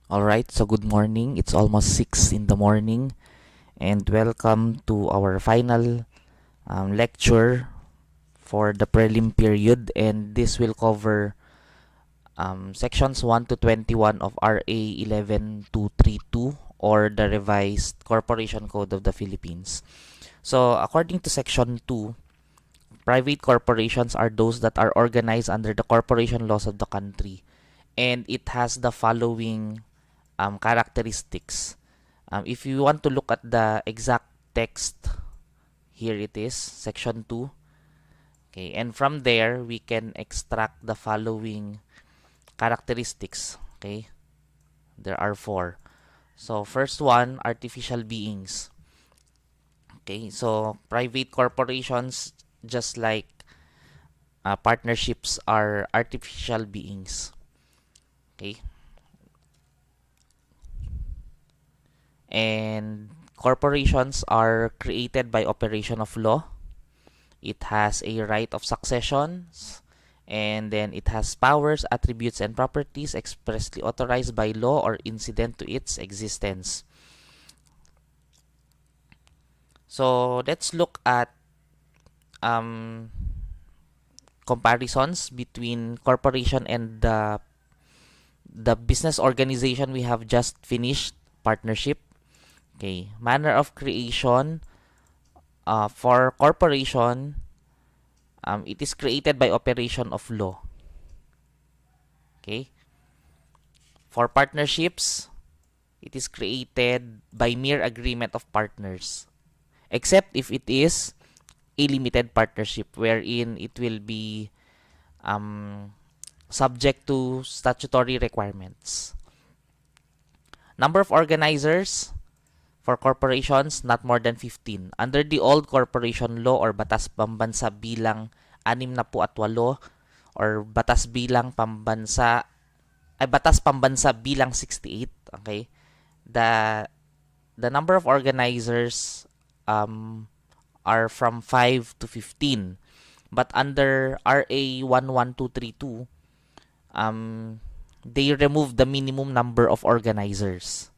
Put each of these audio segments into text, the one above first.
Alright, so good morning. It's almost 6 in the morning, and welcome to our final lecture for the prelim period. And this will cover sections 1 to 21 of RA 11232, or the revised Corporation Code of the Philippines. So, according to section 2, private corporations are those that are organized under the corporation laws of the country, and it has the following characteristics. If you want to look at the exact text, here it is, section 2. Okay, and from there, we can extract the following characteristics. Okay, there are 4. So, first one, artificial beings. Okay, so private corporations, just like partnerships, are artificial beings. Okay, and corporations are created by operation of law. It has a right of succession, and then it has powers, attributes, and properties expressly authorized by law or incident to its existence. So let's look at comparisons between corporation and the business organization we have just finished, partnership. Okay, manner of creation. For corporation, it is created by operation of law. Okay. For partnerships, it is created by mere agreement of partners, except if it is a limited partnership, wherein it will be um, subject to statutory requirements. Number of organizers for corporations, not more than 15. Under the old corporation law or Batas Pambansa bilang 68, or Batas bilang Pambansa Batas Pambansa bilang 68, okay? The the number of organizers are from 5 to 15. But under RA 11232, they removed the minimum number of organizers.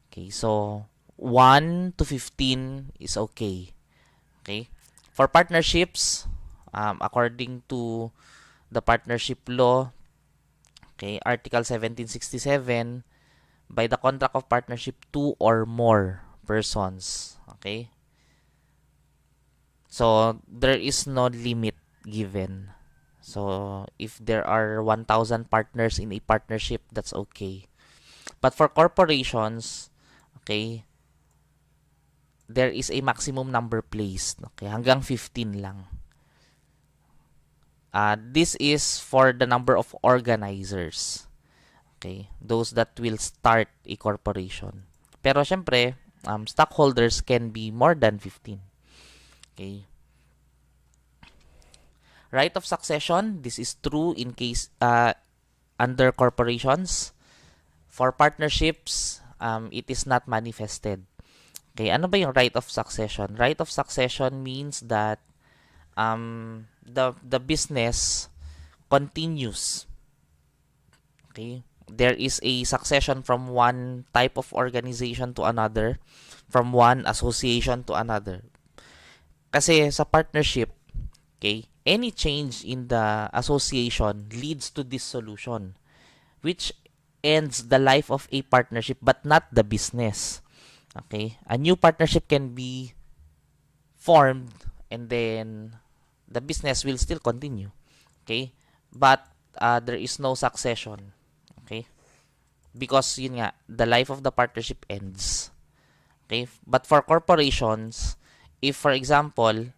Okay, so 1 to 15 is okay. Okay? For partnerships, according to the partnership law, okay, Article 1767, by the contract of partnership, 2 or more persons. Okay? So, there is no limit given. So, if there are 1,000 partners in a partnership, that's okay. But for corporations, okay, there is a maximum number placed. Okay, hanggang 15 lang. This is for the number of organizers. Okay, those that will start a corporation. Pero syempre, stockholders can be more than 15. Okay. Right of succession, this is true in case under corporations. For partnerships, it is not manifested. Okay, ano ba yung right of succession? Right of succession means that the business continues. Okay, there is a succession from one type of organization to another, from one association to another. Kasi sa partnership, okay, any change in the association leads to dissolution, which ends the life of a partnership but not the business. Okay, a new partnership can be formed, and then the business will still continue. Okay, but there is no succession. Okay, because yun nga, the life of the partnership ends. Okay, but for corporations, if for example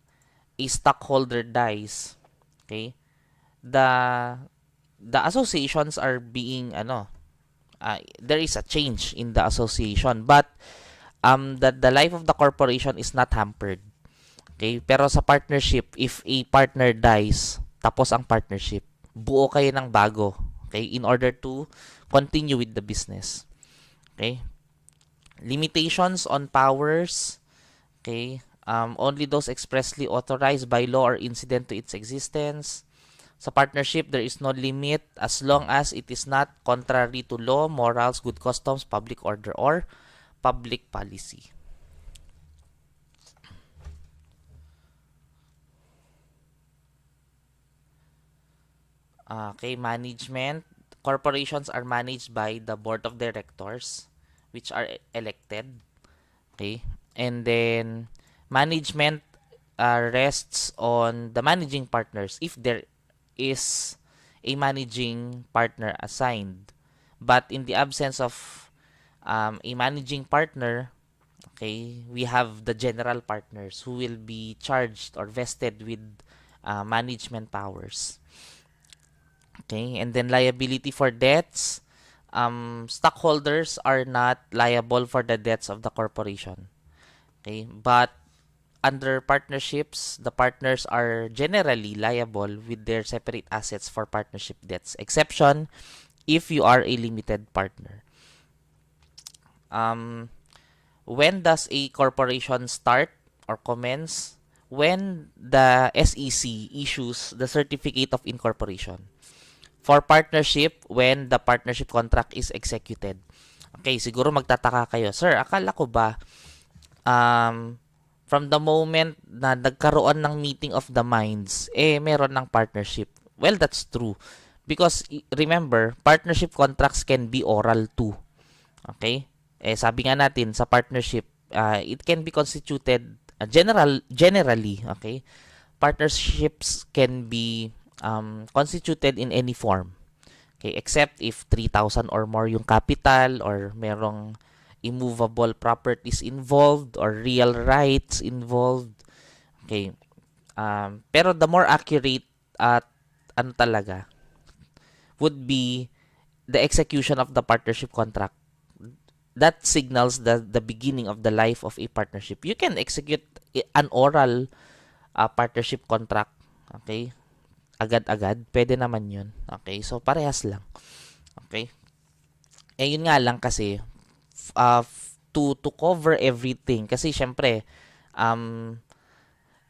a stockholder dies, okay, the the associations are being there is a change in the association, but the life of the corporation is not hampered. Okay, pero sa partnership, if a partner dies, tapos ang partnership, buo kayo ng bago, okay, in order to continue with the business. Okay, limitations on powers, okay, only those expressly authorized by law or incident to its existence. Sa partnership, there is no limit as long as it is not contrary to law, morals, good customs, public order, or public policy. Okay, management. Corporations are managed by the board of directors, which are elected. Okay, and then management rests on the managing partners if there is a managing partner assigned. But in the absence of a managing partner, okay, we have the general partners who will be charged or vested with management powers. Okay, and then liability for debts. Stockholders are not liable for the debts of the corporation. Okay, but under partnerships, the partners are generally liable with their separate assets for partnership debts. Exception if you are a limited partner. Um, when does a corporation start or commence? When the SEC issues the certificate of incorporation. For partnership, when the partnership contract is executed. Okay, siguro magtataka kayo, Sir, akala ko ba from the moment na nagkaroon ng meeting of the minds, meron ng partnership. Well, that's true. Because remember, partnership contracts can be oral too. Okay? Sabi nga natin sa partnership, it can be constituted generally, okay? Partnerships can be constituted in any form. Okay, except if 3,000 or more yung capital or merong immovable properties involved or real rights involved. Okay. Pero the more accurate at ano talaga would be the execution of the partnership contract. That signals the beginning of the life of a partnership. You can execute an oral partnership contract. Okay? Agad-agad. Pwede naman yun. Okay? So, parehas lang. Okay? Yun nga lang kasi, to cover everything, kasi syempre,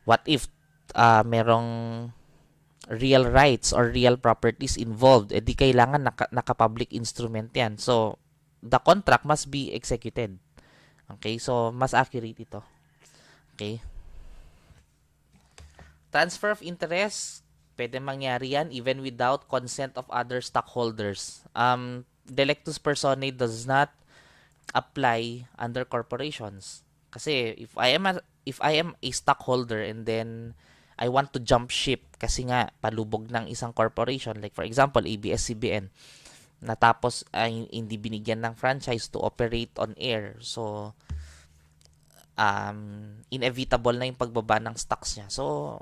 what if merong real rights or real properties involved, di kailangan naka-public instrument yan. So, the contract must be executed. Okay? So, mas accurate ito. Okay? Transfer of interest, pwede mangyari yan even without consent of other stockholders. Delectus personae does not apply under corporations. Kasi if I am a stockholder and then I want to jump ship kasi nga palubog ng isang corporation, like for example ABS-CBN, natapos ay hindi binigyan ng franchise to operate on air. So inevitable na yung pagbaba ng stocks niya. So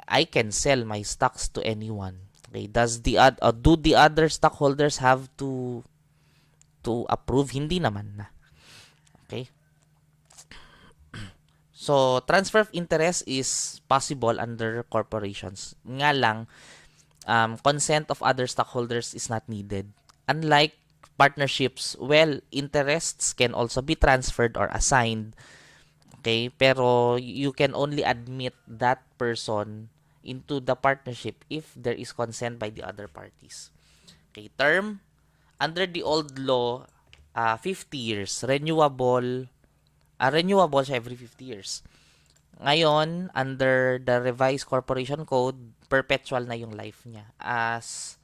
I can sell my stocks to anyone. Okay, do the other stockholders have to approve? Hindi naman na. Okay? So, transfer of interest is possible under corporations. Nga lang, consent of other stockholders is not needed. Unlike partnerships, well, interests can also be transferred or assigned. Okay? Pero you can only admit that person into the partnership if there is consent by the other parties. Okay, term, under the old law, 50 years, renewable siya every 50 years. Ngayon, under the revised corporation code, perpetual na yung life niya. As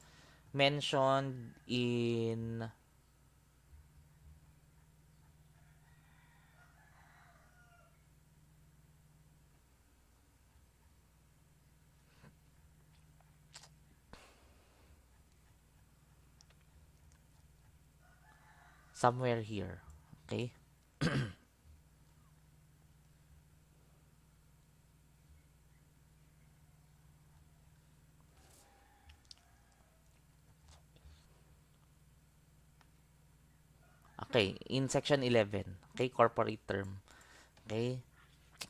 mentioned in somewhere here. Okay? Okay, in section 11, okay, corporate term. Okay?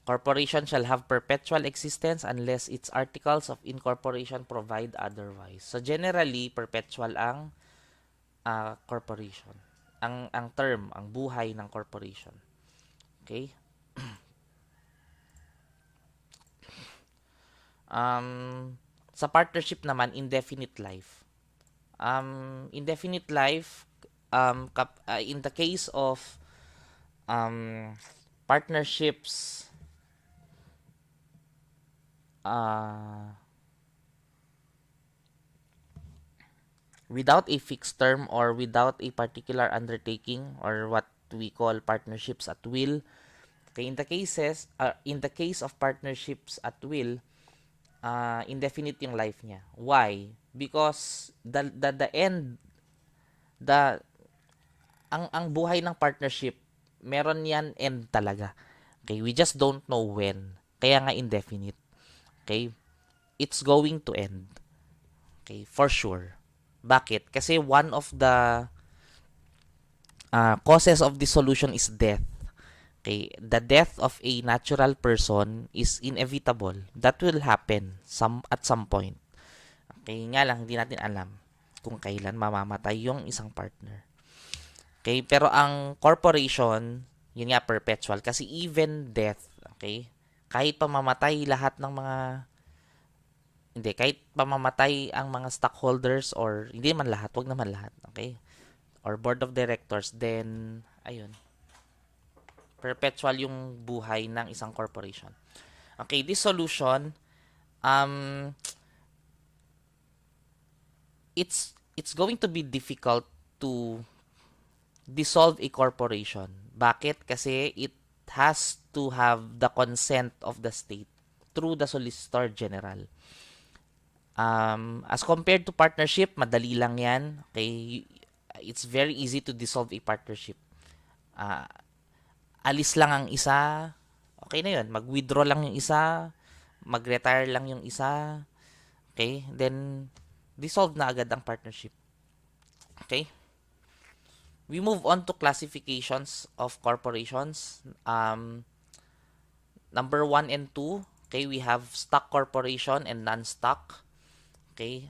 Corporation shall have perpetual existence unless its articles of incorporation provide otherwise. So generally, perpetual ang corporation. Ang term, ang buhay ng corporation. Okay? Sa partnership naman, indefinite life. Indefinite life, in the case of um, partnerships, uh, without a fixed term or without a particular undertaking, or what we call partnerships at will. Okay, in the case of partnerships at will, indefinite yung life niya. Why? Because the end, the ang buhay ng partnership, meron yan end talaga. Okay, we just don't know when. Kaya nga indefinite. Okay? It's going to end. Okay, for sure. Bakit? Kasi one of the causes of dissolution is death. Okay, the death of a natural person is inevitable. That will happen at some point. Okay, nga lang hindi natin alam kung kailan mamamatay yung isang partner. Okay, pero ang corporation, yun nga perpetual kasi even death, okay? Kahit pamamatay lahat ng mga kahit pamamatay ang mga stockholders, or hindi man lahat, wag naman lahat, okay? Or board of directors, then ayun, perpetual yung buhay ng isang corporation. Okay, this solution, um, it's going to be difficult to dissolve a corporation. Bakit? Kasi it has to have the consent of the state through the Solicitor General. As compared to partnership, madali lang yan. Okay? It's very easy to dissolve a partnership. Alis lang ang isa, okay na yun. Mag-withdraw lang yung isa, mag-retire lang yung isa, okay? Then, dissolve na agad ang partnership. Okay? We move on to classifications of corporations. Number 1 and 2, okay, we have stock corporation and non-stock. Okay?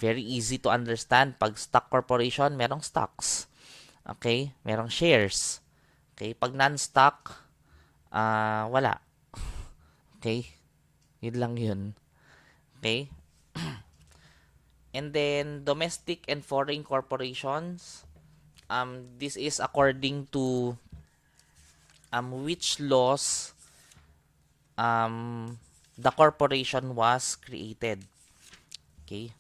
Very easy to understand. Pag stock corporation, merong stocks. Okay? Merong shares. Okay? Pag non-stock, wala. Okay? Yun lang yun. Okay? And then, domestic and foreign corporations. This is according to which laws the corporation was created. Okay?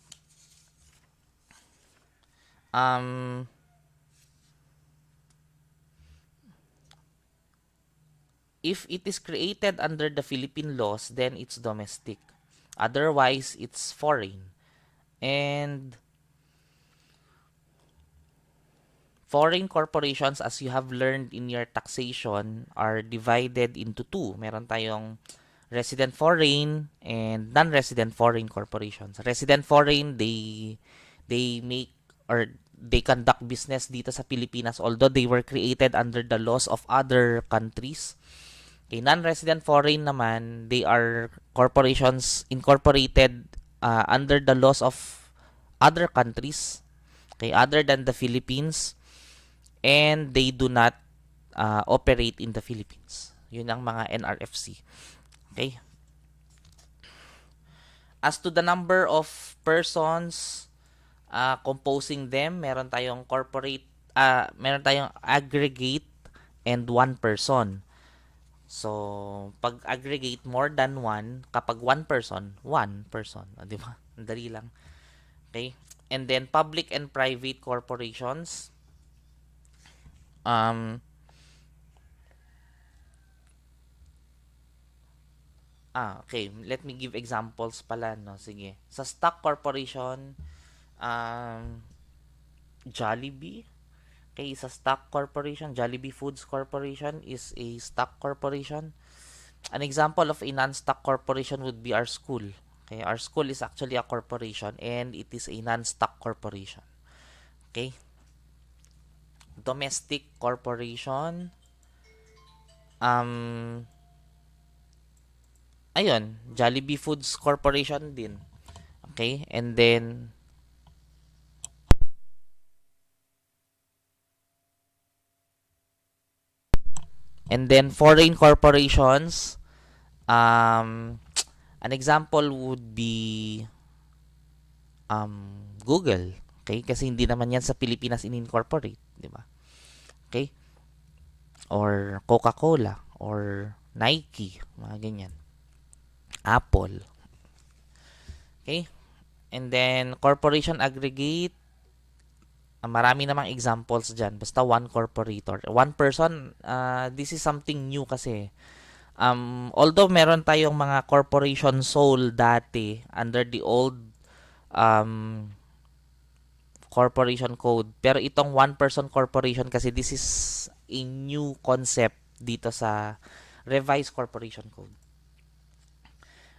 If it is created under the Philippine laws, then it's domestic. Otherwise, it's foreign. And foreign corporations, as you have learned in your taxation, are divided into two. Meron tayong resident foreign and non-resident foreign corporations. Resident foreign, they make or they conduct business dito sa Pilipinas, although they were created under the laws of other countries. Okay, non-resident foreign naman, they are corporations incorporated under the laws of other countries, okay, other than the Philippines, and they do not operate in the Philippines. Yun ang mga NRFC. Okay? As to the number of persons composing them, meron tayong meron tayong aggregate and one person. So, pag aggregate more than one, kapag one person, di ba? Dali lang. Okay? And then public and private corporations. Okay. Let me give examples pala, no? Sige. Sa stock corporation, Jollibee. Okay, sa stock corporation, Jollibee Foods Corporation is a stock corporation. An example of a non-stock corporation would be our school. Okay, our school is actually a corporation and it is a non-stock corporation. Okay? Domestic corporation. Ayun, Jollibee Foods Corporation din. Okay? And then foreign corporations, An example would be Google. Okay? Kasi hindi naman yan sa Pilipinas in-incorporate. Di ba? Okay? Or Coca-Cola. Or Nike. Mga ganyan. Apple. Okay? And then, corporation aggregate. Marami namang examples dyan. Basta one corporator. One person, this is something new kasi. Although meron tayong mga corporation sole dati under the old um, corporation code. Pero itong one person corporation kasi this is a new concept dito sa revised corporation code.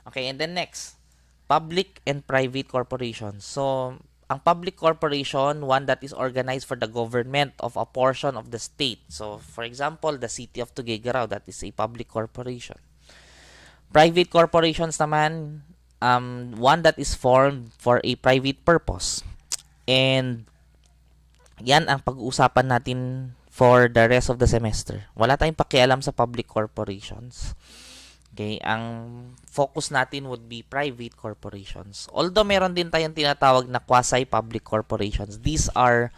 Okay, and then next, public and private corporations. So, ang public corporation, one that is organized for the government of a portion of the state. So, for example, the city of Tuguegarao, that is a public corporation. Private corporations naman, one that is formed for a private purpose. And yan ang pag-uusapan natin for the rest of the semester. Wala tayong pakialam sa public corporations. Okay, ang focus natin would be private corporations. Although meron din tayong tinatawag na quasi-public corporations. These are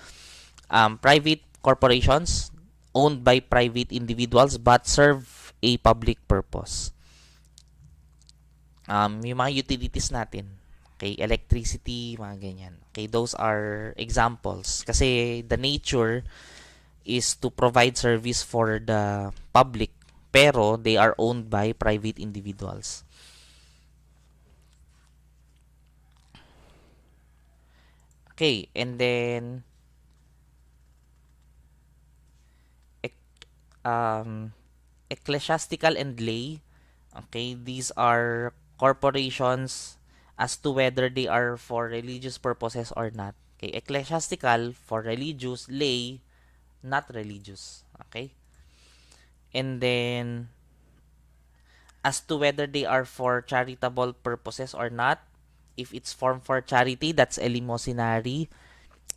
private corporations owned by private individuals but serve a public purpose. Yung mga utilities natin, okay, electricity, mga ganyan. Okay, those are examples. Kasi the nature is to provide service for the public, pero they are owned by private individuals. Okay, and then ecclesiastical and lay. Okay, these are corporations as to whether they are for religious purposes or not. Okay, ecclesiastical for religious, lay not religious. Okay? And then as to whether they are for charitable purposes or not, if it's formed for charity, that's eleemosynary.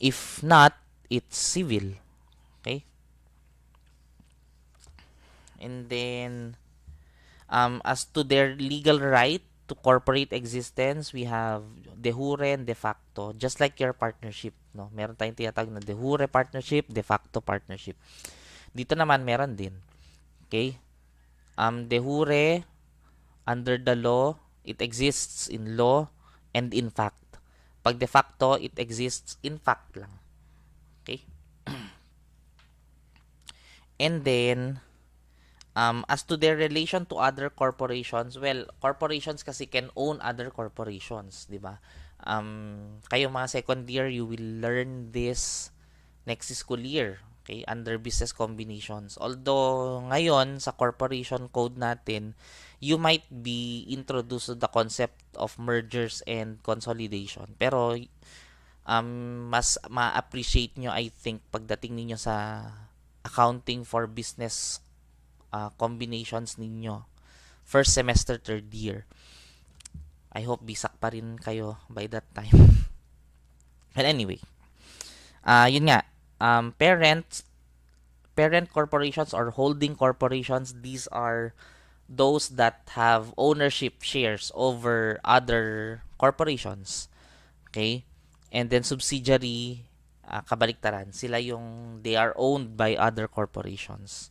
If not, it's civil. Okay? And then as to their legal right to corporate existence, we have de jure and de facto, just like your partnership, no? Meron tayong tinatawag na de jure partnership, de facto partnership. Dito naman meron din. Okay? De jure, under the law, it exists in law and in fact. Pag de facto, it exists in fact lang. Okay? And then as to their relation to other corporations, well, corporations kasi can own other corporations, di ba? Kayo mga second year, you will learn this next school year, okay, under business combinations. Although, ngayon, sa corporation code natin, you might be introduced to the concept of mergers and consolidation. Pero, mas ma-appreciate nyo, I think, pagdating ninyo sa accounting for business combinations ninyo first semester, third year. I hope bisak pa rin kayo by that time. And anyway, yun nga, parent corporations or holding corporations, these are those that have ownership shares over other corporations. Okay? And then subsidiary, kabaliktaran, sila yung they are owned by other corporations.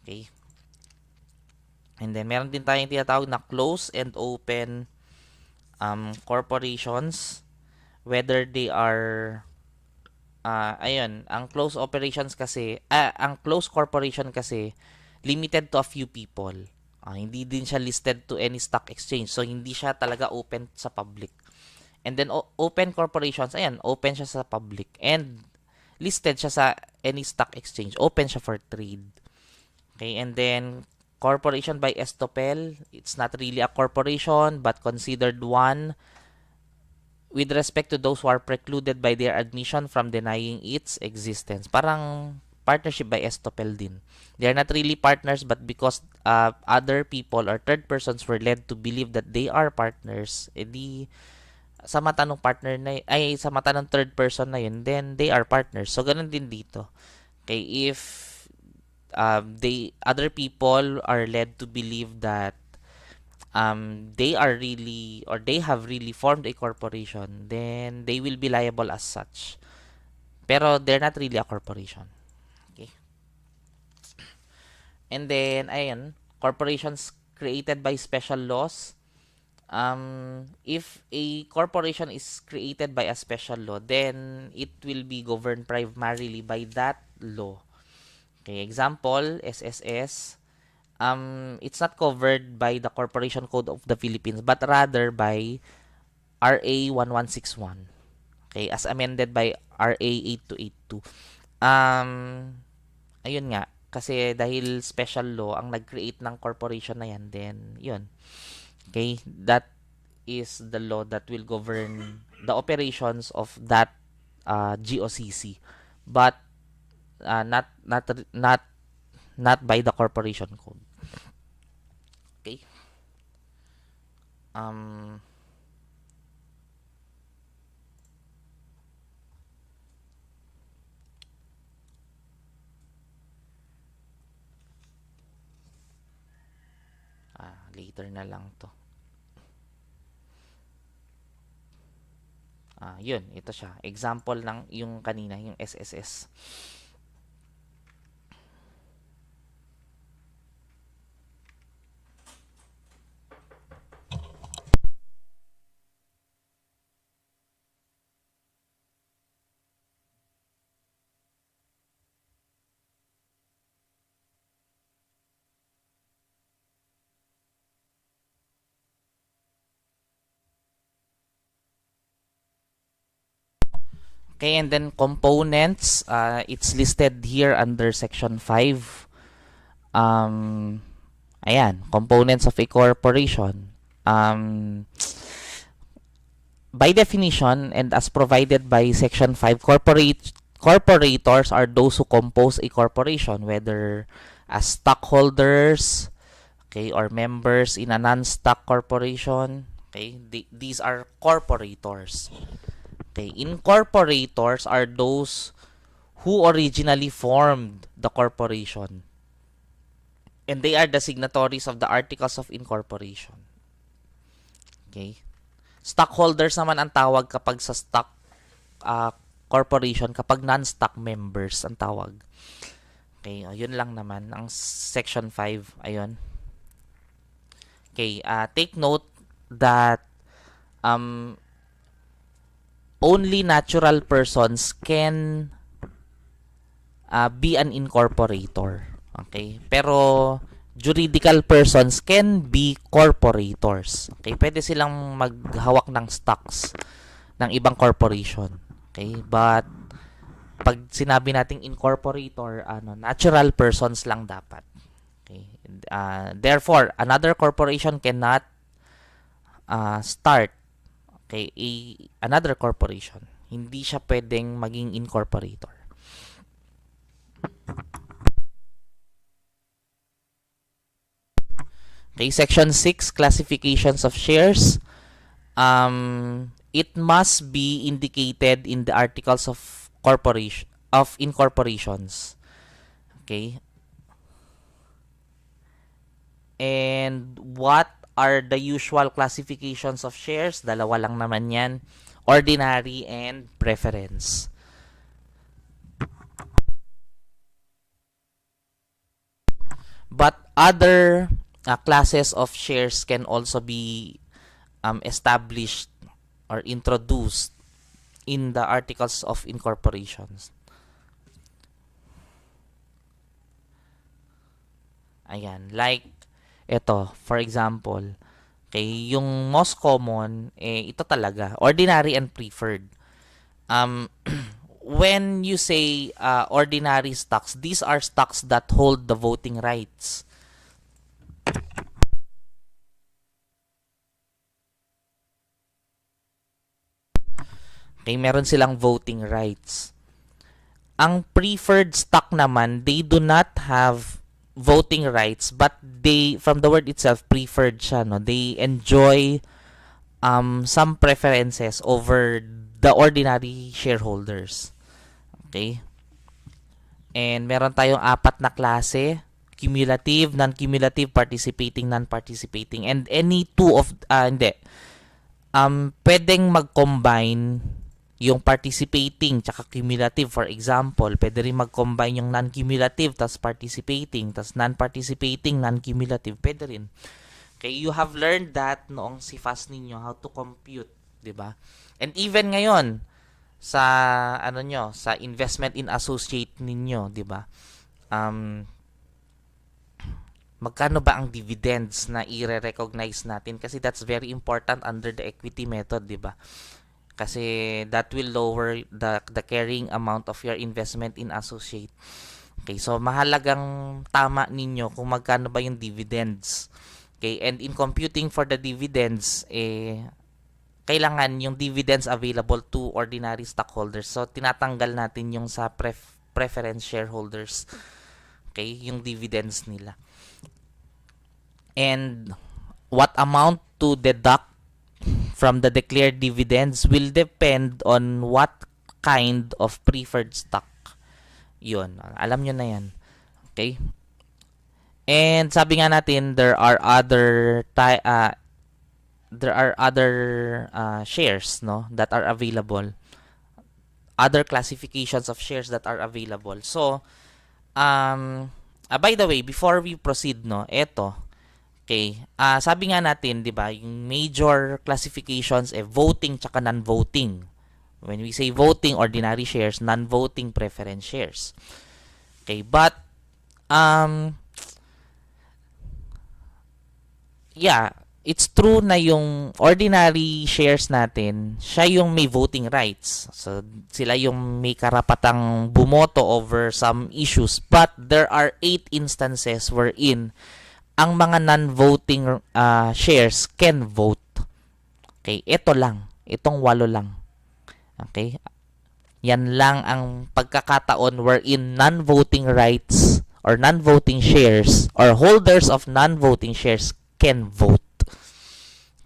Okay? And then, meron din tayong tinatawag na close and open corporations. Whether they are, ang close operations kasi, ang close corporation kasi, limited to a few people. Hindi din siya listed to any stock exchange. So, hindi siya talaga open sa public. And then, open corporations, open siya sa public. And, listed siya sa any stock exchange. Open siya for trade. Okay, and then, corporation by estoppel, it's not really a corporation but considered one with respect to those who are precluded by their admission from denying its existence. Parang partnership by estoppel din. They are not really partners but because other people or third persons were led to believe that they are partners, edi sa mata ng partner na sa mata ng third person na yun, then they are partners. So ganun din dito. Okay, if other people are led to believe that they are really, or they have really formed a corporation, then they will be liable as such. Pero they're not really a corporation. Okay. And then, ayan, corporations created by special laws. If a corporation is created by a special law, then it will be governed primarily by that law. Okay, example, SSS. It's not covered by the Corporation Code of the Philippines, but rather by RA 1161. Okay, as amended by RA 8282. Ayun nga, kasi dahil special law ang nag-create ng corporation na yan, then yun. Okay, that is the law that will govern the operations of that GOCC, but not by the corporation code. Okay. Later na lang to. Yun, ito siya. Example ng yung kanina, yung SSS. Okay, and then components, it's listed here under section 5. Ayan, components of a corporation. By definition and as provided by section 5, corporators are those who compose a corporation, whether as stockholders, okay, or members in a non-stock corporation. Okay, these are corporators. Okay, incorporators are those who originally formed the corporation, and they are the signatories of the articles of incorporation. Okay, stockholders naman ang tawag kapag sa stock corporation, kapag non-stock members ang tawag. Okay, yun lang naman ang section 5. Ayun. Okay, take note that only natural persons can be an incorporator. Okay? Pero juridical persons can be corporators. Okay? Pwede silang maghawak ng stocks ng ibang corporation. Okay? But pag sinabi nating incorporator, natural persons lang dapat. Okay? Therefore, another corporation cannot start another corporation. Hindi siya pwedeng maging incorporator. Okay, section 6, classifications of shares. It must be indicated in the articles of incorporations. Okay. And what are the usual classifications of shares? Dalawa lang naman yan. Ordinary and preference. But other classes of shares can also be established or introduced in the articles of incorporations. Ayan, like ito, for example, okay, yung most common, ito talaga, ordinary and preferred. When you say ordinary stocks, these are stocks that hold the voting rights. Okay, meron silang voting rights. Ang preferred stock naman, they do not have voting rights, but they, from the word itself, preferred siya, no? They enjoy some preferences over the ordinary shareholders. Okay? And meron tayong 4 na klase. cumulative, non-cumulative, participating, non-participating. And any two of, hindi, pwedeng mag-combine yung participating tsaka cumulative. For example, pwede rin mag-combine yung non-cumulative tas participating, tas non-participating, non-cumulative. Pwede rin. Okay, you have learned that noong CFAS ninyo, how to compute, 'di ba? And even ngayon sa sa investment in associate ninyo, 'di ba? Magkano ba ang dividends na i-recognize natin, kasi that's very important under the equity method, 'di ba? Kasi that will lower the carrying amount of your investment in associate. Okay, so mahalagang tama ninyo kung magkano ba yung dividends. Okay, and in computing for the dividends, kailangan yung dividends available to ordinary stockholders. So tinatanggal natin yung sa preference shareholders. Okay, yung dividends nila. And what amount to deduct from the declared dividends will depend on what kind of preferred stock. Yun, alam nyo na yan. Okay? And sabi nga natin, there are other shares, no, that are available. Other classifications of shares that are available. So, by the way, before we proceed, no, okay, sabi nga natin, 'di ba, yung major classifications voting tsaka non-voting. When we say voting, ordinary shares, non-voting, preference shares. Okay, but yeah, it's true na yung ordinary shares natin, siya yung may voting rights. So sila yung may karapatang bumoto over some issues, but there are 8 instances wherein ang mga non-voting shares can vote. Okay, ito lang. Itong 8 lang. Okay? Yan lang ang pagkakataon wherein non-voting rights or non-voting shares or holders of non-voting shares can vote.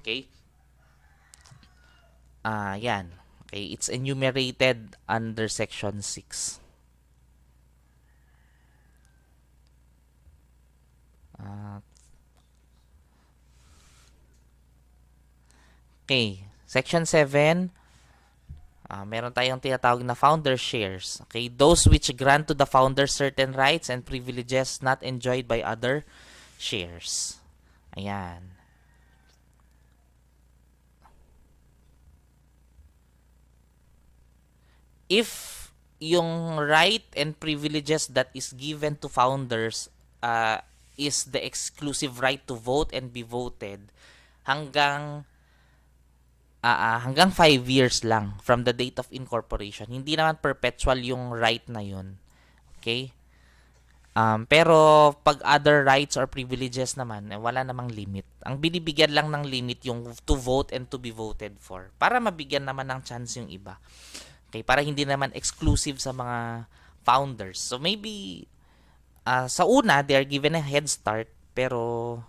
Okay? Yan. Okay, it's enumerated under section 6. Okay, section 7, meron tayong tinatawag na founder shares. Okay, those which grant to the founder certain rights and privileges not enjoyed by other shares. Ayan. If yung right and privileges that is given to founders is the exclusive right to vote and be voted, hanggang 5 years lang from the date of incorporation. Hindi naman perpetual yung right na yun. Okay? Pero pag other rights or privileges naman, wala namang limit. Ang binibigyan lang ng limit yung to vote and to be voted for, para mabigyan naman ng chance yung iba. Okay? Para hindi naman exclusive sa mga founders. So maybe sa una, they are given a head start, pero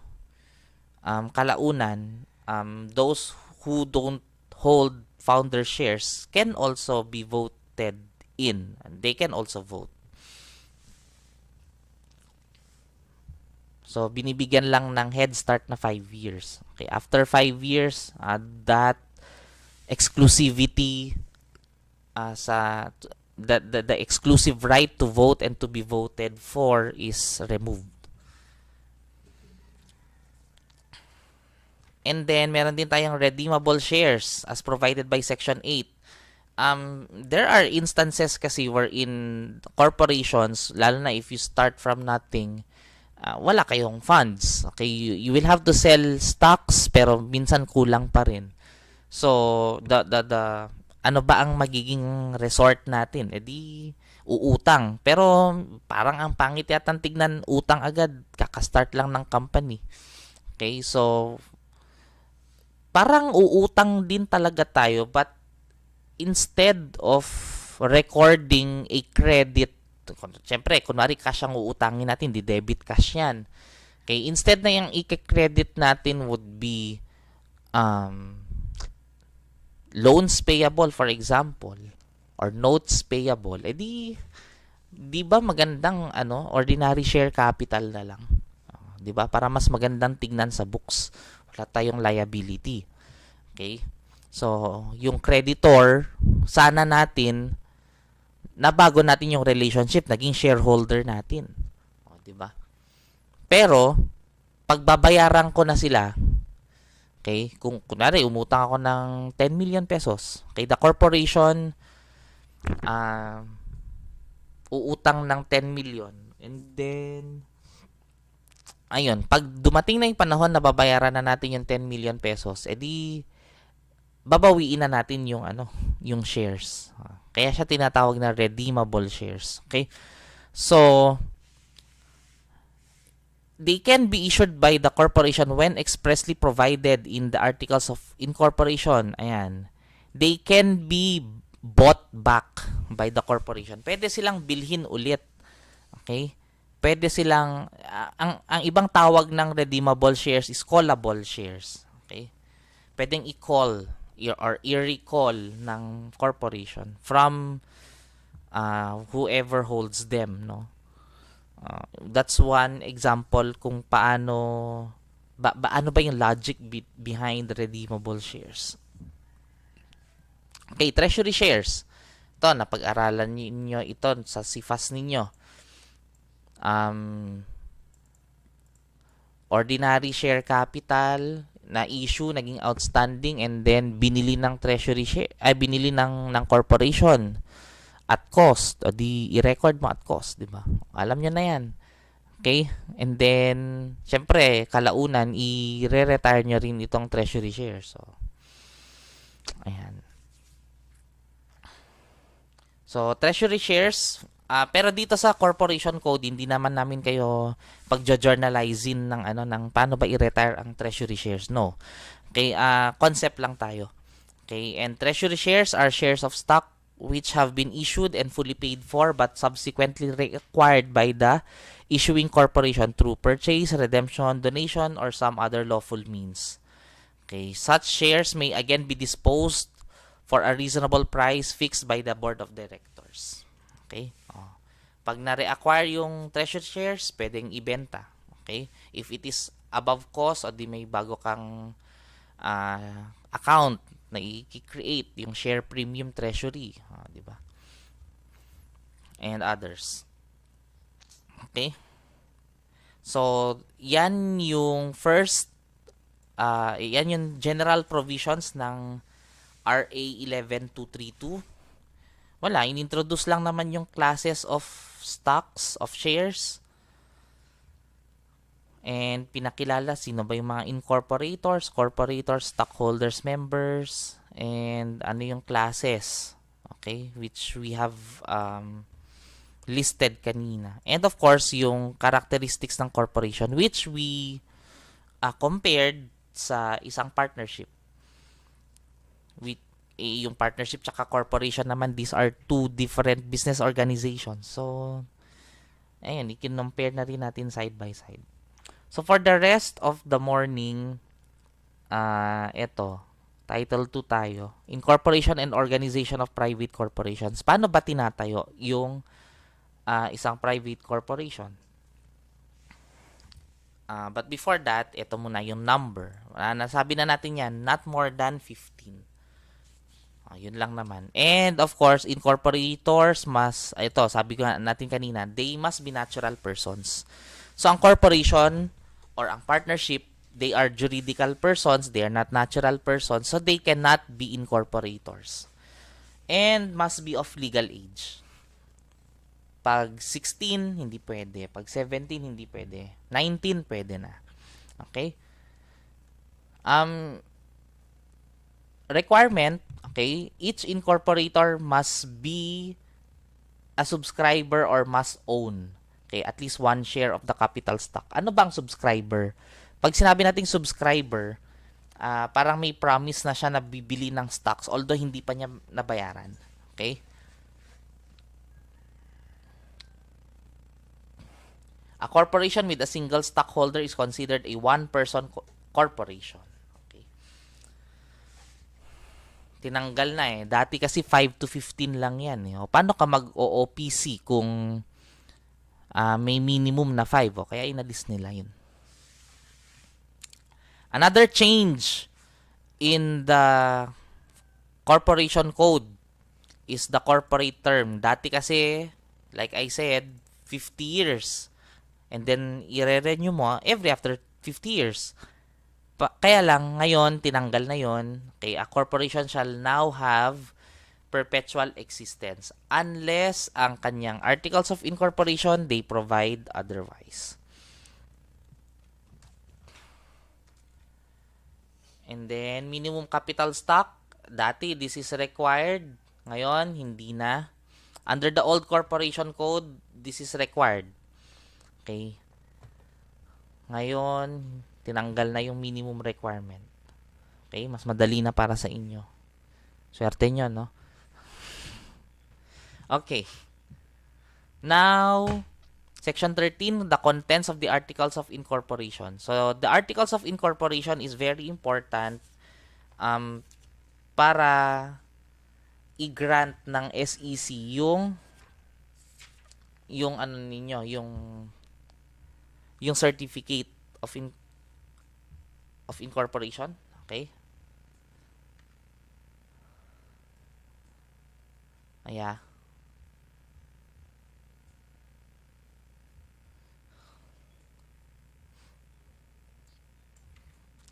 kalaunan, those who don't hold founder shares can also be voted in. They can also vote. So, binibigyan lang ng head start na 5 years. Okay, after 5 years, that exclusivity the exclusive right to vote and to be voted for is removed. And then, meron din tayong redeemable shares as provided by Section 8. There are instances kasi wherein corporations, lalo na if you start from nothing, wala kayong funds. Okay, you will have to sell stocks, pero minsan kulang pa rin. So, ano ba ang magiging resort natin? Di uutang. Pero parang ang pangit yatang tignan, utang agad, kakastart lang ng company. Okay, so parang uutang din talaga tayo, but instead of recording a credit, siyempre, kunwari cash ang uutangin natin, di debit cash yan. Okay, instead na yung i-credit natin would be loans payable, for example, or notes payable. 'Di ba magandang ordinary share capital na lang. 'Di ba? Para mas magandang tignan sa books. Wala tayong liability. Okay? So, yung creditor, sana natin nabago natin yung relationship, naging shareholder natin. 'Di ba? Pero pagbabayaran ko na sila, okay? Kung kunwari umutang ako ng 10 million pesos, okay, the corporation uh, uutang ng 10 million. And then ayun, pag dumating na yung panahon na babayaran na natin yung 10 million pesos, edi babawiin na natin yung yung shares. Kaya siya tinatawag na redeemable shares. Okay? So, they can be issued by the corporation when expressly provided in the articles of incorporation. Ayan. They can be bought back by the corporation. Pwede silang bilhin ulit. Okay? Pwede silang ang ibang tawag ng redeemable shares is callable shares. Okay? Pwedeng i-call or i-recall ng corporation from whoever holds them, no? That's one example kung paano ano ba yung logic behind redeemable shares. Okay, treasury shares. Ito, napag-aralan niyo ito sa CFAS ninyo. Ordinary share capital na issue, naging outstanding, and then binili ng treasury share, binili ng corporation at cost, o di i-record mo at cost, di ba? Alam nyo na yan. Okay? And then, syempre, kalaunan, i-retire nyo rin itong treasury shares. So, ayan. So, treasury shares, pero dito sa corporation code, hindi naman namin kayo pagjo-journalizing ng paano ba i-retire ang treasury shares. No. Okay, concept lang tayo. Okay, and treasury shares are shares of stock which have been issued and fully paid for but subsequently reacquired by the issuing corporation through purchase, redemption, donation, or some other lawful means. Okay, such shares may again be disposed for a reasonable price fixed by the board of directors. Okay? Pag na-reacquire yung treasury shares, pwedeng ibenta. Okay? If it is above cost o di may bago kang account na i-create yung share premium treasury, di ba? And others. Okay? So, yan yung first yan yung general provisions ng RA 11232. Wala, inintroduce lang naman yung classes of stocks, of shares. And pinakilala sino ba yung mga incorporators, corporators, stockholders, members, and ano yung classes. Okay, which we have listed kanina. And of course, yung characteristics ng corporation which we compared sa isang partnership. With yung partnership tsaka corporation naman, these are two different business organizations. So, ayun, i-compare na rin natin side by side. So, for the rest of the morning, eto, Title 2 tayo. Incorporation and Organization of Private Corporations. Paano ba tinatayo yung isang private corporation? But before that, ito muna yung number. Nasabi na natin yan, not more than 15. Yun lang naman. And of course, incorporators must, ito, sabi ko natin kanina, they must be natural persons. So, ang corporation or ang partnership, they are juridical persons, they are not natural persons, so they cannot be incorporators. And must be of legal age. Pag 16, hindi pwede. Pag 17, hindi pwede. 19, pwede na. Okay? Requirement, okay, each incorporator must be a subscriber or must own, okay, at least one share of the capital stock. Ano bang subscriber? Pag sinabi nating subscriber, parang may promise na siya na bibili ng stocks although hindi pa niya nabayaran. Okay? A corporation with a single stockholder is considered a one-person corporation. Tinanggal na eh. Dati kasi 5 to 15 lang yan eh. O, paano ka mag-OOPC kung may minimum na 5? O, kaya inalis nila yun. Another change in the corporation code is the corporate term. Dati kasi, like I said, 50 years. And then, i-renew mo every after 50 years. Kaya lang, ngayon, tinanggal na yon. Okay, a corporation shall now have perpetual existence unless ang kanyang articles of incorporation, they provide otherwise. And then, minimum capital stock. Dati, this is required. Ngayon, hindi na. Under the old corporation code, this is required. Okay. Ngayon, tinanggal na yung minimum requirement. Okay, mas madali na para sa inyo. Swerte nyo, no? Okay. Now, Section 13, the contents of the Articles of Incorporation. So, the Articles of Incorporation is very important para i-grant ng SEC yung ano ninyo, yung certificate of incorporation. Okay? Ayan.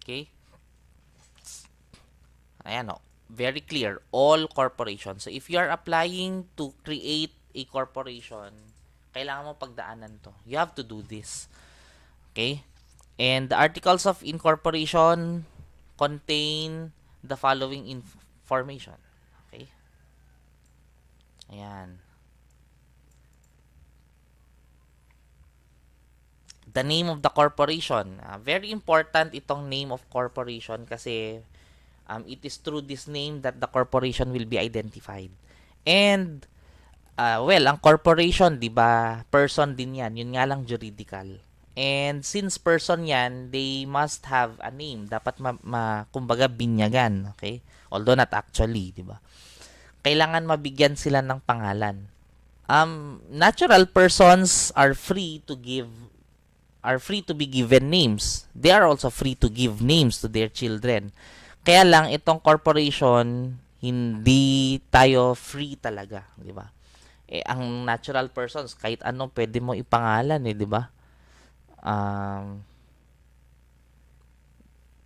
Okay? Ayan o. Very clear. All corporations. So, if you are applying to create a corporation, kailangan mo pagdaanan to. You have to do this. Okay? And the articles of incorporation contain the following information. Okay? Ayan. The name of the corporation. Very important itong name of corporation kasi it is through this name that the corporation will be identified. And, ang corporation, di ba, person din yan. Yun nga lang juridical. And since person yan, they must have a name. Dapat kumbaga binyagan. Okay? Although not actually, di ba? Kailangan mabigyan sila ng pangalan. Natural persons are free to be given names. They are also free to give names to their children. Kaya lang itong corporation, hindi tayo free talaga, di ba? Ang natural persons, kahit anong pwede mo ipangalan, di ba?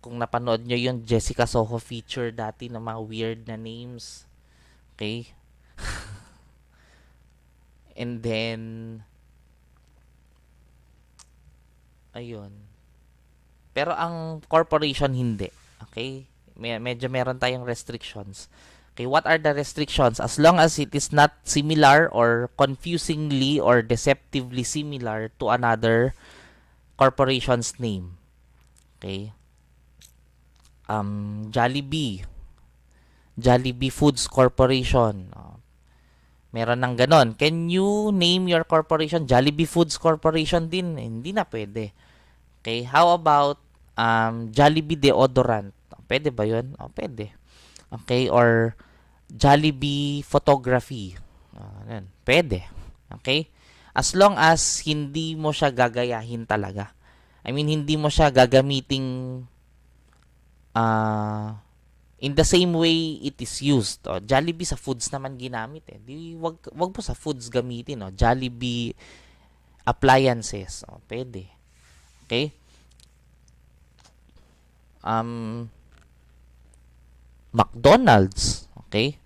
Kung napanood nyo yung Jessica Soho feature dati ng mga weird na names. Okay? And then, ayun. Pero ang corporation hindi. Okay? Medyo meron tayong restrictions. Okay, what are the restrictions? As long as it is not similar or confusingly or deceptively similar to another corporation's name. Okay? Jollibee Foods Corporation. Meron ng ganon. Can you name your corporation Jollibee Foods Corporation din? Hindi na pwede. Okay, how about Jollibee Deodorant? Pwede ba yun? Pwede. Okay, or Jollibee Photography. Pwede. Okay? As long as hindi mo siya gagayahin talaga. I mean, hindi mo siya gagamiting in the same way it is used. Jollibee sa foods naman ginamit eh. Wag mo sa foods gamitin. Jollibee appliances. Pwede. Okay? McDonald's. Okay?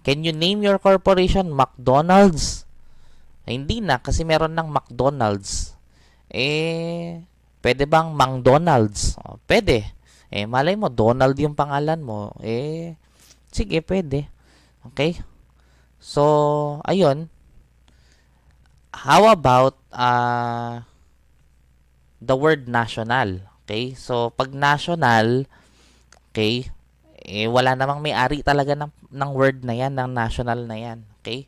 Can you name your corporation McDonald's? Hindi na kasi meron ng McDonald's. Pwede bang McDonald's? Pwede. Malay mo Donald yung pangalan mo. Sige, pwede. Okay? So, ayun. How about the word national? Okay? So, pag national, okay, wala namang may-ari talaga ng word na yan, ng national na yan. Okay?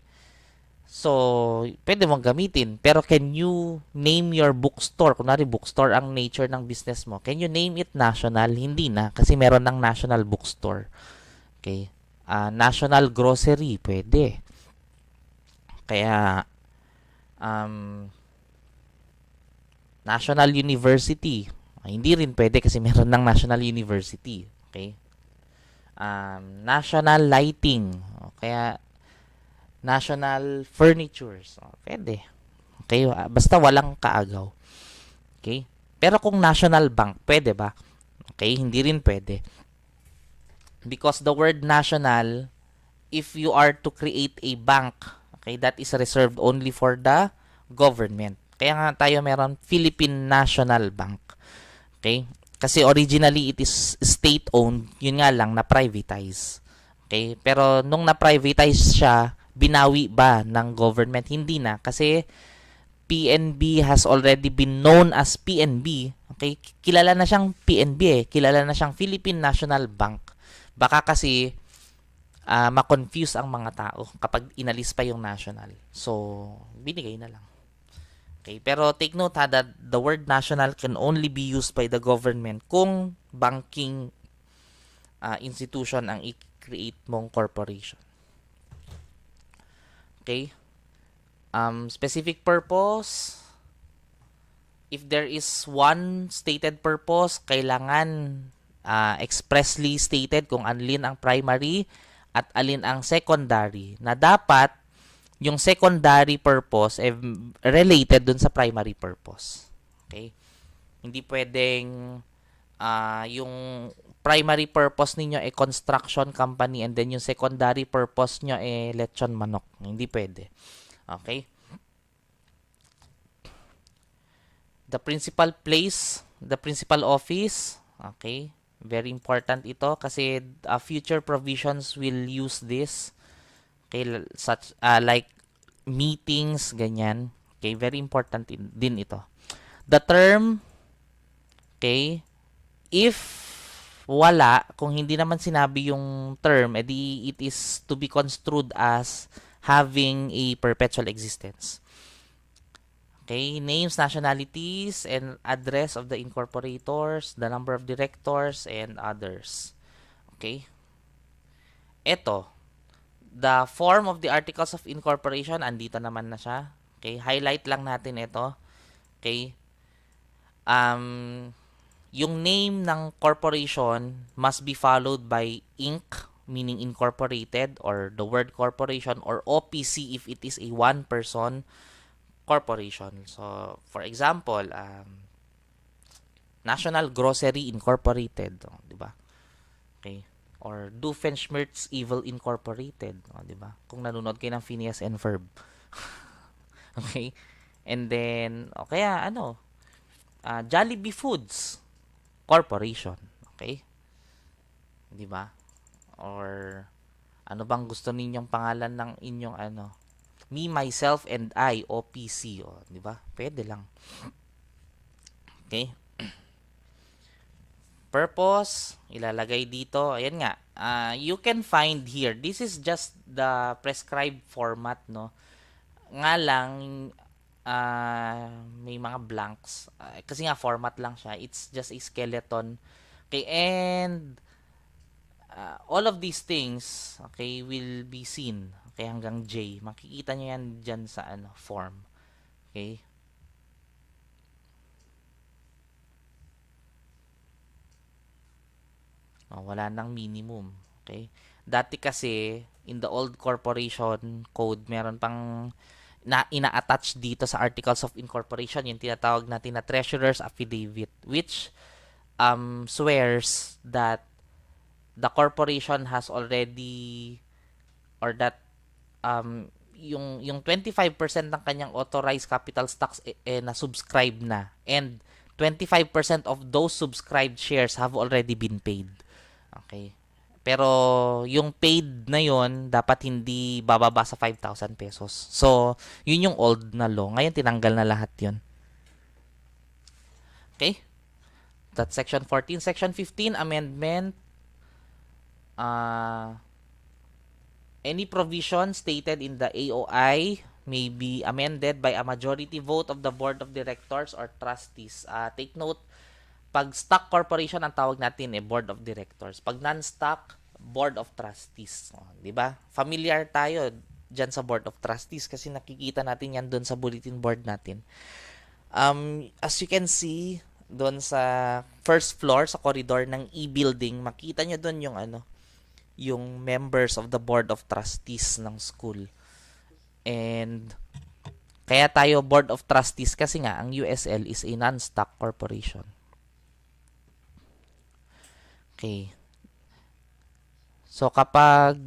So, pwede mong gamitin. Pero can you name your bookstore? Kunwari, bookstore ang nature ng business mo. Can you name it national? Hindi na. Kasi meron ng national bookstore. Okay? National grocery, pwede. Kaya, um, national university, hindi rin pwede kasi meron ng national university. Okay? National lighting, kaya national furnitures, pwede. Okay? Basta walang kaagaw. Okay? Pero kung national bank, pwede ba? Okay? Hindi rin pwede. Because the word national, if you are to create a bank, okay, that is reserved only for the government. Kaya nga tayo meron Philippine National Bank. Okay? Kasi originally it is state-owned, yun nga lang na-privatize. Okay? Pero nung na-privatize siya, binawi ba ng government? Hindi na. Kasi PNB has already been known as PNB. Okay? Kilala na siyang PNB eh. Kilala na siyang Philippine National Bank. Baka kasi ma-confuse ang mga tao kapag inalis pa yung national. So, binigay na lang. Okay, pero take note ha that the word national can only be used by the government kung banking institution ang i-create mong corporation. Okay? Specific purpose, if there is one stated purpose, kailangan expressly stated kung alin ang primary at alin ang secondary, na dapat yung secondary purpose related dun sa primary purpose. Okay? Hindi pwedeng yung primary purpose ninyo ay construction company and then yung secondary purpose nyo ay lechon manok. Hindi pwede. Okay? The principal place, the principal office, okay? Very important ito kasi future provisions will use this. Okay, such like meetings, ganyan. Okay, very important din ito. The term, okay, if wala, kung hindi naman sinabi yung term, edi it is to be construed as having a perpetual existence. Okay, names, nationalities, and address of the incorporators, the number of directors, and others. Okay. Ito, the form of the articles of incorporation, andito naman na siya. Okay, highlight lang natin ito. Okay. Yung name ng corporation must be followed by Inc., meaning incorporated, or the word corporation, or OPC if it is a one-person corporation. So, for example, National Grocery Incorporated, di ba? Okay. Or Doofenshmirtz Evil Incorporated, di ba? Kung nanonood kayo ng Phineas and Ferb. Okay? And then, kaya Jollibee Foods Corporation. Okay? Di ba? Or ano bang gusto ninyong pangalan ng inyong Me, Myself, and I, OPC. Di ba? Pwede lang. Okay? Purpose, ilalagay dito. Ayan nga. You can find here. This is just the prescribed format, no? Nga lang, may mga blanks. Kasi nga, format lang siya. It's just a skeleton. Okay, and all of these things, okay, will be seen. Okay, hanggang J. Makikita nyo yan dyan sa form. Okay? Wala nang minimum. Okay? Dati kasi, in the old corporation code, meron pang ina-attach dito sa articles of incorporation, yung tinatawag natin na treasurer's affidavit, which swears that the corporation has already, or that yung 25% ng kanyang authorized capital stocks na subscribe na, and 25% of those subscribed shares have already been paid. Okay. Pero yung paid na yon dapat hindi bababa sa 5,000 pesos. So, yun yung old na law. Ngayon tinanggal na lahat yun. Okay? That's section 14. Section 15, amendment. Any provision stated in the AOI may be amended by a majority vote of the board of directors or trustees. Take note, pag stock corporation ang tawag natin board of directors. Pag non-stock, Board of Trustees. O, di ba? Familiar tayo dyan sa Board of Trustees kasi nakikita natin yan doon sa bulletin board natin. As you can see, doon sa first floor, sa corridor ng e-building, makita nyo doon yung yung members of the Board of Trustees ng school. And kaya tayo Board of Trustees kasi nga ang USL is a non-stock corporation. Okay. So kapag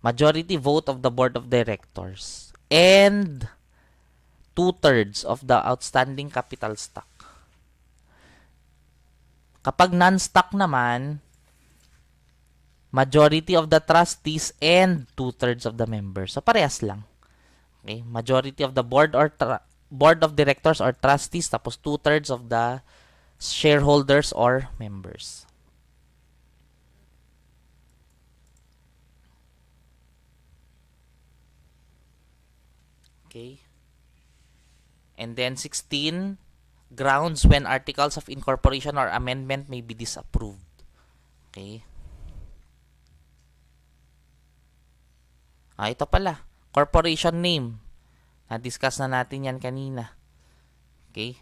majority vote of the Board of Directors and 2/3 of the outstanding capital stock. Kapag non-stock naman, majority of the trustees and 2/3 of the members. So parehas lang. Okay, majority of the board of directors or trustees tapos 2/3 of the shareholders or members. Okay. And then 16, grounds when articles of incorporation or amendment may be disapproved. Okay. Ito pala. Corporation name. Na-discuss na natin yan kanina. Okay.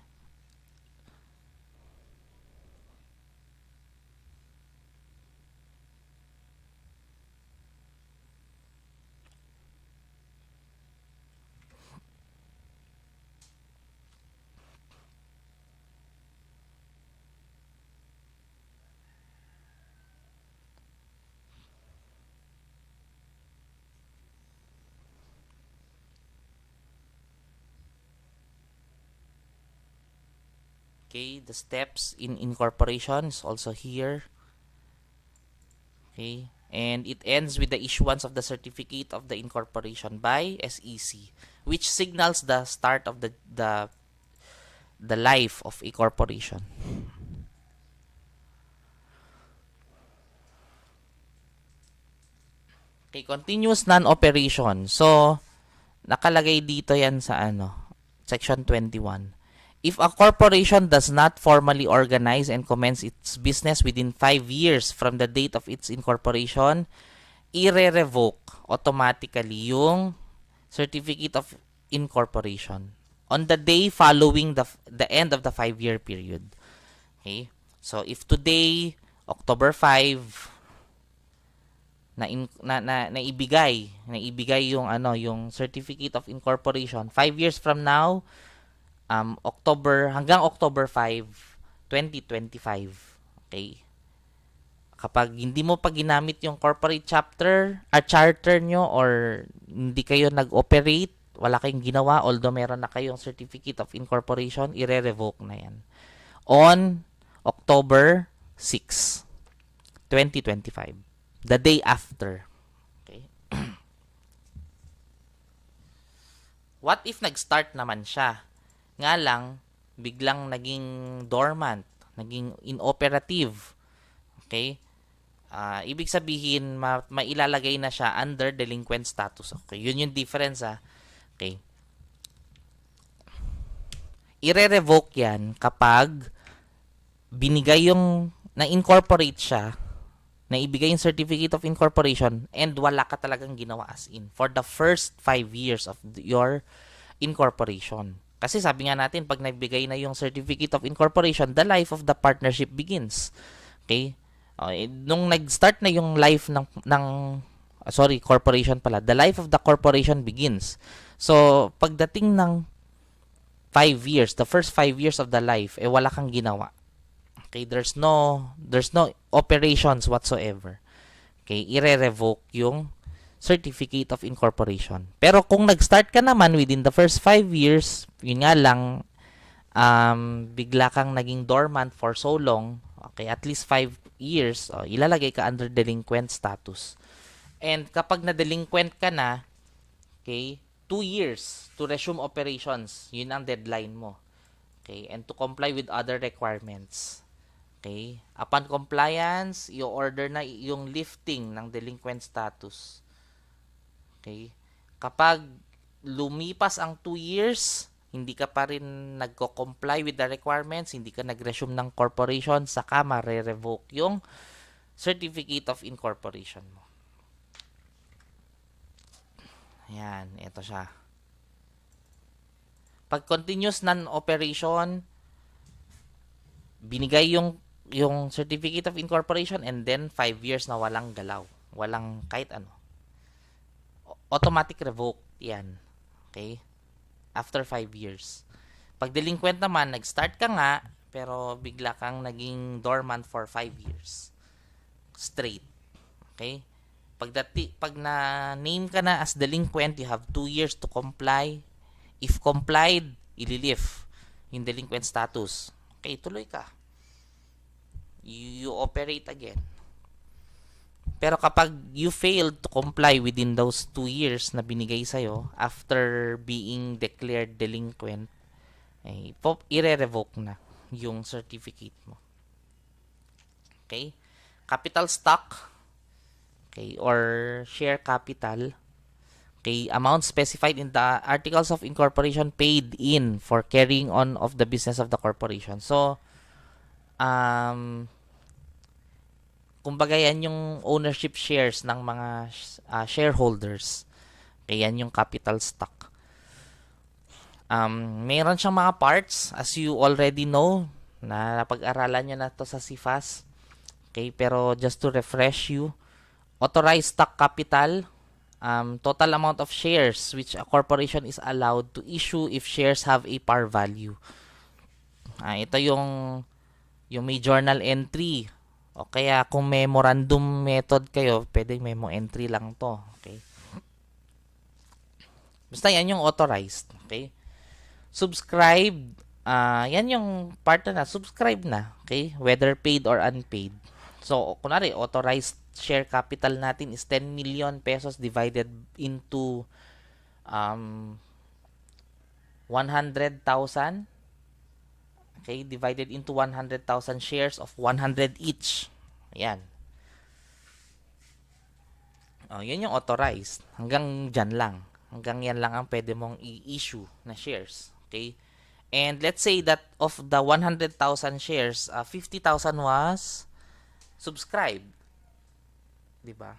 Okay, the steps in incorporation is also here. Okay, and it ends with the issuance of the certificate of the incorporation by SEC, which signals the start of the life of a corporation. Okay, continuous non-operation. So, nakalagay dito yan sa section 21. If a corporation does not formally organize and commence its business within 5 years from the date of its incorporation, i-revoke automatically yung certificate of incorporation on the day following the end of the 5-year period. Okay? So if today, October 5, naibigay yung certificate of incorporation, 5 years from now, hanggang October 5, 2025. Okay? Kapag hindi mo pa ginamit yung corporate charter nyo or hindi kayo nag-operate, wala kayong ginawa, although meron na kayong certificate of incorporation, i-revoke na yan. On October 6, 2025. The day after. Okay? What if nag-start naman siya? Nga lang, biglang naging dormant, naging inoperative. Okay? Ibig sabihin, mailalagay na siya under delinquent status. Okay? Yun yung difference, Okay? I-revoke yan kapag binigay na-incorporate siya, naibigay yung certificate of incorporation, and wala ka talagang ginawa as in for the first 5 years of your incorporation. Kasi sabi nga natin, pag nagbigay na yung certificate of incorporation, the life of the partnership begins. Okay? Nung nag-start na yung life corporation pala, the life of the corporation begins. So, pagdating ng 5 years, the first 5 years of the life, wala kang ginawa. Okay? There's no operations whatsoever. Okay? I-revoke yung certificate of incorporation. Pero kung nag-start ka naman within the first 5 years, yun nga lang, bigla kang naging dormant for so long, okay, at least 5 years, ilalagay ka under delinquent status. And kapag na-delinquent ka na, okay, 2 years to resume operations, yun ang deadline mo. Okay, and to comply with other requirements. Okay, upon compliance, i-order na yung lifting ng delinquent status. Okay? Kapag lumipas ang 2 years, hindi ka pa rin nagko-comply with the requirements, hindi ka nag-resume ng corporation, saka mare-revoke yung certificate of incorporation mo. Ayan, ito siya. Pag continuous non-operation, binigay yung certificate of incorporation and then 5 years na walang galaw. Walang kahit ano. Automatic revoke yan. Okay? After 5 years. Pag delinquent naman, nag-start ka nga, pero bigla kang naging dormant for 5 years. Straight. Okay? Pag na-name ka na as delinquent, you have 2 years to comply. If complied, ililift yung delinquent status. Okay, tuloy ka. You operate again. Pero kapag you failed to comply within those 2 years na binigay sa'yo, after being declared delinquent, i-re-revoke na yung certificate mo. Okay? Capital stock, okay, or share capital, okay, amount specified in the articles of incorporation paid in for carrying on of the business of the corporation. So, kumbaga yan yung ownership shares ng mga shareholders. Kaya yan yung capital stock. Meron siyang mga parts, as you already know, na napag-aralan nyo na to sa CFAS. Okay, pero just to refresh you, authorized stock capital, total amount of shares which a corporation is allowed to issue if shares have a par value. Ito yung may journal entry. O kaya kung memorandum method kayo, pwedeng memo entry lang to. Okay? Basta yan yung authorized. Okay? Subscribed, yan yung part na subscribe na. Okay? Whether paid or unpaid. So, kunwari, authorized share capital natin is 10 million pesos divided into 100,000. Okay, divided into 100,000 shares of 100 each. Ayan. Yan yung authorized. Hanggang dyan lang. Hanggang yan lang ang pwede mong i-issue na shares. Okay? And let's say that of the 100,000 shares, 50,000 was subscribed. Diba?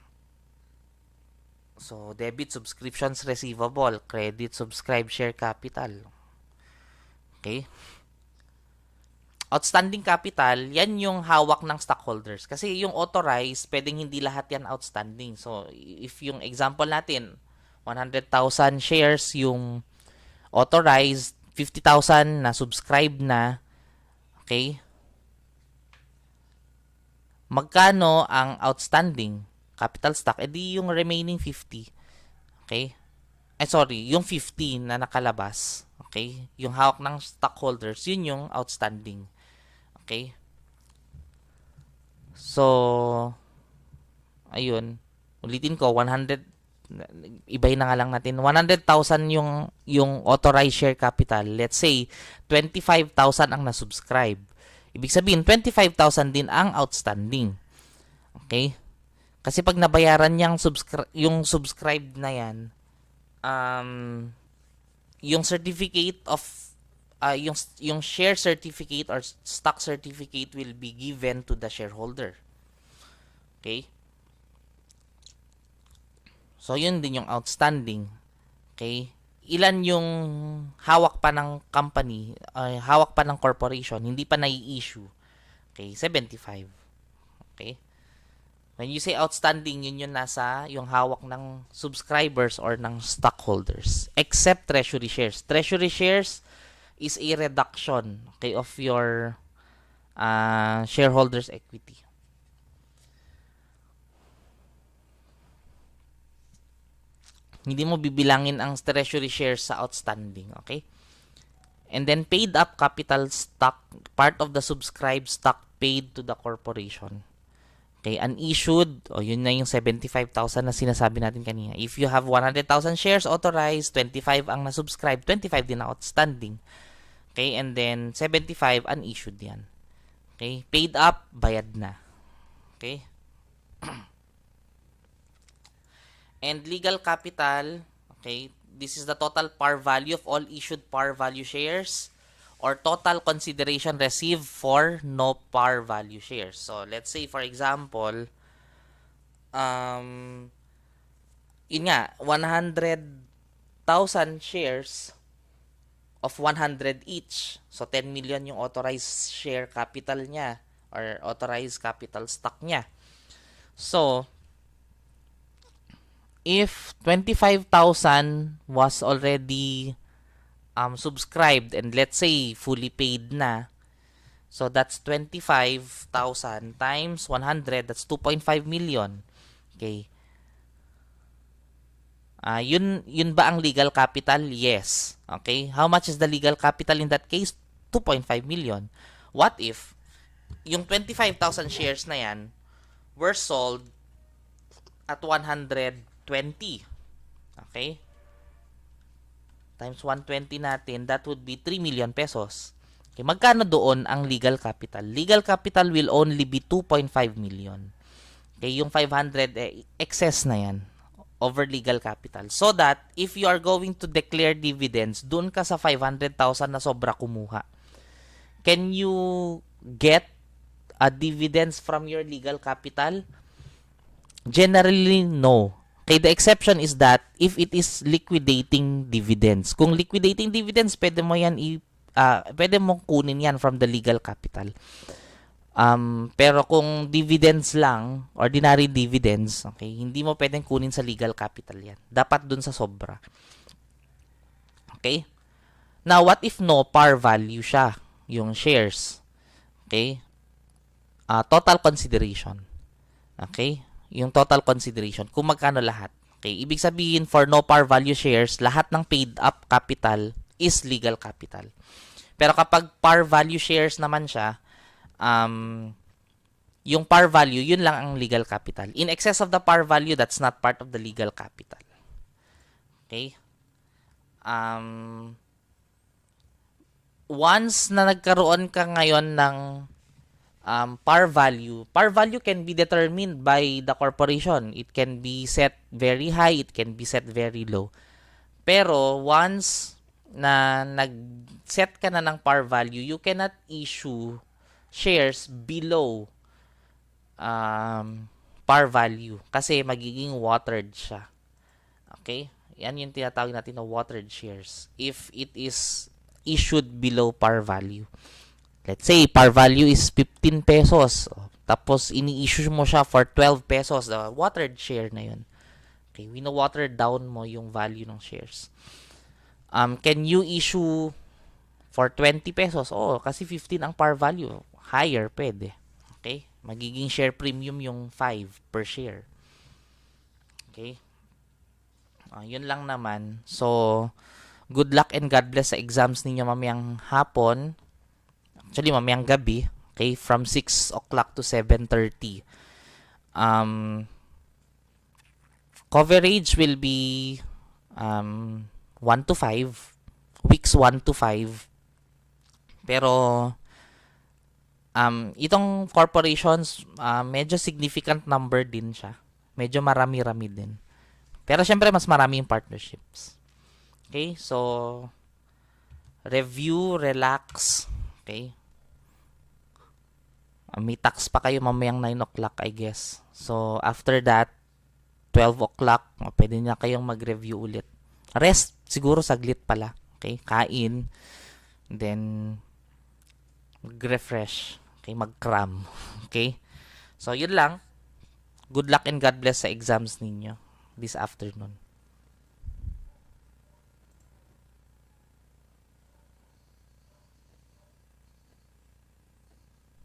So, debit subscriptions receivable, credit subscribed share capital. Okay? Outstanding capital, yan yung hawak ng stockholders. Kasi yung authorized, pwedeng hindi lahat yan outstanding. So, if yung example natin, 100,000 shares yung authorized, 50,000 na subscribe na, okay? Magkano ang outstanding capital stock? Di yung remaining 50. Okay? Yung 50 na nakalabas. Okay? Yung hawak ng stockholders, yun yung outstanding. Okay? So, ayun. Ulitin ko, 100, ibay na nga lang natin, 100,000 yung authorized share capital. Let's say, 25,000 ang nasubscribe. Ibig sabihin, 25,000 din ang outstanding. Okay? Kasi pag nabayaran yung subscribed na yan, yung certificate of yung share certificate or stock certificate will be given to the shareholder. Okay? So, yun din yung outstanding. Okay? Ilan yung hawak pa ng company, hawak pa ng corporation, hindi pa nai-issue. Okay? 75. Okay? When you say outstanding, yun yung nasa yung hawak ng subscribers or ng stockholders. Except treasury shares. Treasury shares is a reduction, okay, of your shareholders' equity. Hindi mo bibilangin ang treasury shares sa outstanding, okay? And then paid up capital stock, part of the subscribed stock paid to the corporation. Okay, unissued, yun na yung 75,000 na sinasabi natin kanina. If you have 100,000 shares authorized, 25 ang na-subscribe, 25 din na outstanding. Okay, and then 75 unissued yan. Okay, paid up, bayad na. Okay? And legal capital, okay, This is the total par value of all issued par value shares or total consideration received for no par value shares. So, let's say for example, um, yun nga, 100,000 shares of 100 each. So, 10 million yung authorized share capital niya or authorized capital stock niya. So, if 25,000 was already subscribed and let's say fully paid na, so that's 25,000 times 100, that's 2.5 million. Okay. Yun ba ang legal capital? Yes. Okay. How much is the legal capital in that case? 2.5 million. What if yung 25,000 shares na yan were sold at 120? Okay? Times 120 natin, that would be 3 million pesos. Okay, magkano doon ang legal capital? Legal capital will only be 2.5 million. Okay, yung 500, excess na yan over legal capital. So that, if you are going to declare dividends, doon ka sa 500,000 na sobra kumuha. Can you get a dividends from your legal capital? Generally, no. Okay, the exception is that if it is liquidating dividends. Kung liquidating dividends, pwede mo yan pwede mong kunin yan from the legal capital. Pero kung dividends lang, ordinary dividends, okay, hindi mo pwedeng kunin sa legal capital yan. Dapat dun sa sobra. Okay? Now, what if no par value siya, yung shares? Okay? Total consideration. Okay? Yung total consideration, kung magkano lahat. Okay? Ibig sabihin, for no par value shares, lahat ng paid up capital is legal capital. Pero kapag par value shares naman siya, yung par value, yun lang ang legal capital. In excess of the par value, that's not part of the legal capital. Okay? Once na nagkaroon ka ngayon ng par value can be determined by the corporation. It can be set very high, it can be set very low. Pero once na nag-set ka na ng par value, you cannot issue shares below par value kasi magiging watered siya. Okay? Yan yung tinatawag natin na watered shares if it is issued below par value. Let's say, par value is 15 pesos. Tapos, ini-issue mo siya for 12 pesos. The watered share na yun. Okay, wino-water down mo yung value ng shares. Can you issue for 20 pesos? Oh, kasi 15 ang par value. Higher, pwede. Okay? Magiging share premium yung 5 per share. Okay? Yun lang naman. So, good luck and God bless sa exams ninyo mamayang hapon. Actually, mamayang gabi. Okay? From 6 o'clock to 7:30. Coverage will be 1 to 5. Weeks 1 to 5. Pero, itong corporations, medyo significant number din siya. Medyo marami-rami din. Pero syempre, mas marami yung partnerships. Okay? So, review, relax. Okay? May tax pa kayo mamayang 9 o'clock, I guess. So, after that, 12 o'clock, pwede na kayong mag-review ulit. Rest, siguro saglit pala. Okay? Kain. Then, mag-refresh. Okay? Mag-cram. Okay? So, yun lang. Good luck and God bless sa exams ninyo this afternoon.